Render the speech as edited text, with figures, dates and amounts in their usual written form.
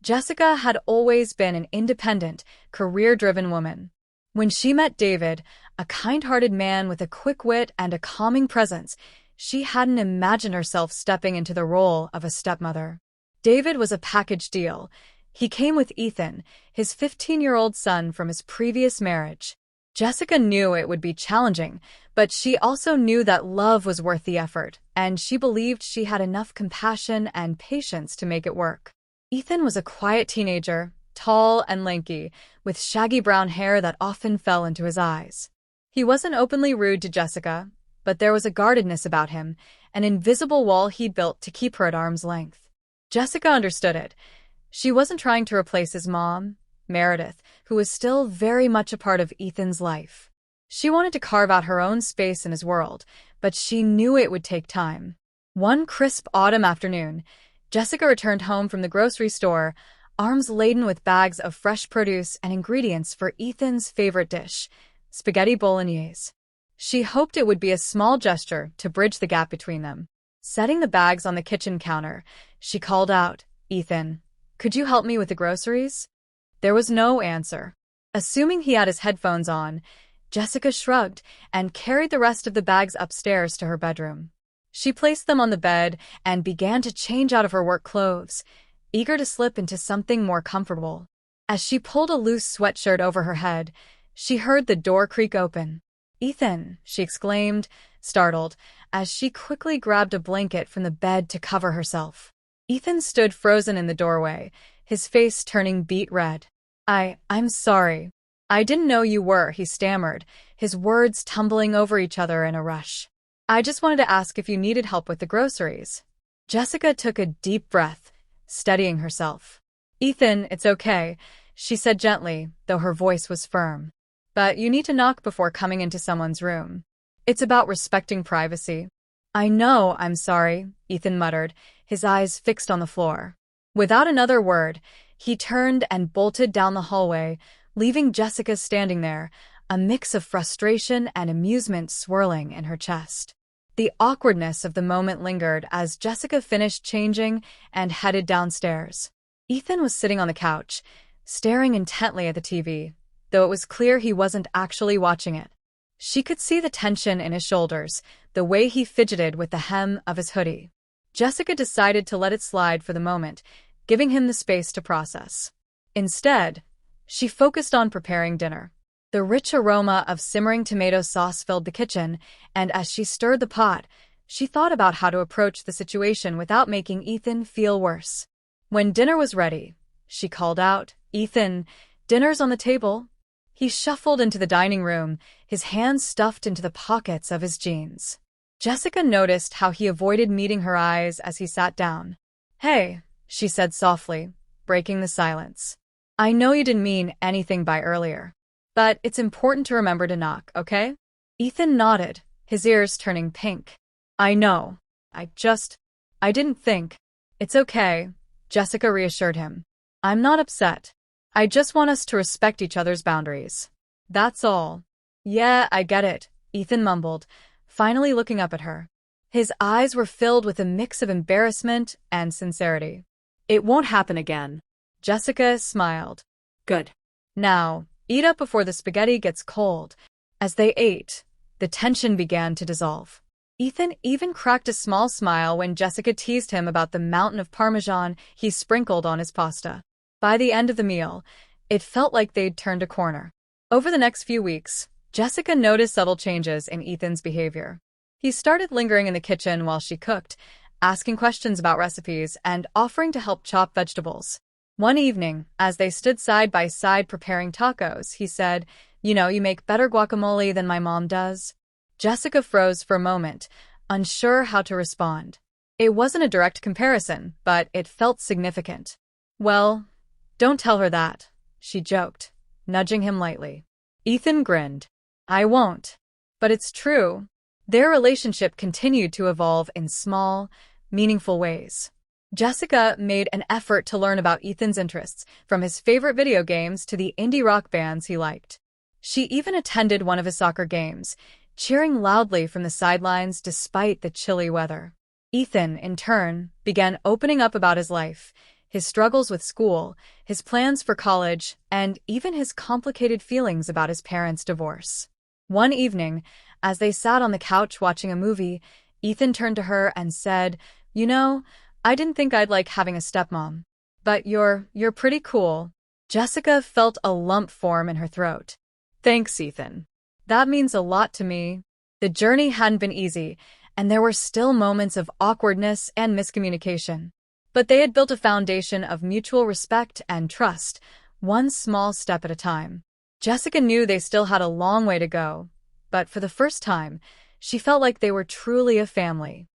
Jessica had always been an independent, career-driven woman. When she met David, a kind-hearted man with a quick wit and a calming presence, she hadn't imagined herself stepping into the role of a stepmother. David was a package deal. He came with Ethan, his 15-year-old son from his previous marriage. Jessica knew it would be challenging, but she also knew that love was worth the effort, and she believed she had enough compassion and patience to make it work. Ethan was a quiet teenager, tall and lanky, with shaggy brown hair that often fell into his eyes. He wasn't openly rude to Jessica, but there was a guardedness about him, an invisible wall he'd built to keep her at arm's length. Jessica understood it. She wasn't trying to replace his mom, Meredith, who was still very much a part of Ethan's life. She wanted to carve out her own space in his world, but she knew it would take time. One crisp autumn afternoon, Jessica returned home from the grocery store, arms laden with bags of fresh produce and ingredients for Ethan's favorite dish, spaghetti bolognese. She hoped it would be a small gesture to bridge the gap between them. Setting the bags on the kitchen counter, she called out, "Ethan, could you help me with the groceries?" There was no answer. Assuming he had his headphones on, Jessica shrugged and carried the rest of the bags upstairs to her bedroom. She placed them on the bed and began to change out of her work clothes, eager to slip into something more comfortable. As she pulled a loose sweatshirt over her head, she heard the door creak open. "Ethan," she exclaimed, startled, as she quickly grabbed a blanket from the bed to cover herself. Ethan stood frozen in the doorway, his face turning beet red. I'm sorry. I didn't know you were," he stammered, his words tumbling over each other in a rush. "I just wanted to ask if you needed help with the groceries." Jessica took a deep breath, steadying herself. "Ethan, it's okay," she said gently, though her voice was firm. "But you need to knock before coming into someone's room. It's about respecting privacy." "I know, I'm sorry," Ethan muttered, his eyes fixed on the floor. Without another word, he turned and bolted down the hallway, leaving Jessica standing there, a mix of frustration and amusement swirling in her chest. The awkwardness of the moment lingered as Jessica finished changing and headed downstairs. Ethan was sitting on the couch, staring intently at the TV, though it was clear he wasn't actually watching it. She could see the tension in his shoulders, the way he fidgeted with the hem of his hoodie. Jessica decided to let it slide for the moment, giving him the space to process. Instead, she focused on preparing dinner. The rich aroma of simmering tomato sauce filled the kitchen, and as she stirred the pot, she thought about how to approach the situation without making Ethan feel worse. When dinner was ready, she called out, "Ethan, dinner's on the table." He shuffled into the dining room, his hands stuffed into the pockets of his jeans. Jessica noticed how he avoided meeting her eyes as he sat down. "Hey," she said softly, breaking the silence. "I know you didn't mean anything by earlier, but it's important to remember to knock, okay?" Ethan nodded, his ears turning pink. "I know. I didn't think." "It's okay," Jessica reassured him. "I'm not upset. I just want us to respect each other's boundaries. That's all." "Yeah, I get it," Ethan mumbled, finally looking up at her. His eyes were filled with a mix of embarrassment and sincerity. "It won't happen again." Jessica smiled. "Good. Now, eat up before the spaghetti gets cold." As they ate, the tension began to dissolve. Ethan even cracked a small smile when Jessica teased him about the mountain of Parmesan he sprinkled on his pasta. By the end of the meal, it felt like they'd turned a corner. Over the next few weeks, Jessica noticed subtle changes in Ethan's behavior. He started lingering in the kitchen while she cooked, asking questions about recipes and offering to help chop vegetables. One evening, as they stood side by side preparing tacos, he said, "You know, you make better guacamole than my mom does." Jessica froze for a moment, unsure how to respond. It wasn't a direct comparison, but it felt significant. "Well, don't tell her that," she joked, nudging him lightly. Ethan grinned. "I won't. But it's true." Their relationship continued to evolve in small, meaningful ways. Jessica made an effort to learn about Ethan's interests, from his favorite video games to the indie rock bands he liked. She even attended one of his soccer games, cheering loudly from the sidelines despite the chilly weather. Ethan, in turn, began opening up about his life, his struggles with school, his plans for college, and even his complicated feelings about his parents' divorce. One evening, as they sat on the couch watching a movie, Ethan turned to her and said, "You know, I didn't think I'd like having a stepmom. But you're pretty cool." Jessica felt a lump form in her throat. "Thanks, Ethan. That means a lot to me." The journey hadn't been easy, and there were still moments of awkwardness and miscommunication. But they had built a foundation of mutual respect and trust, one small step at a time. Jessica knew they still had a long way to go, but for the first time, she felt like they were truly a family.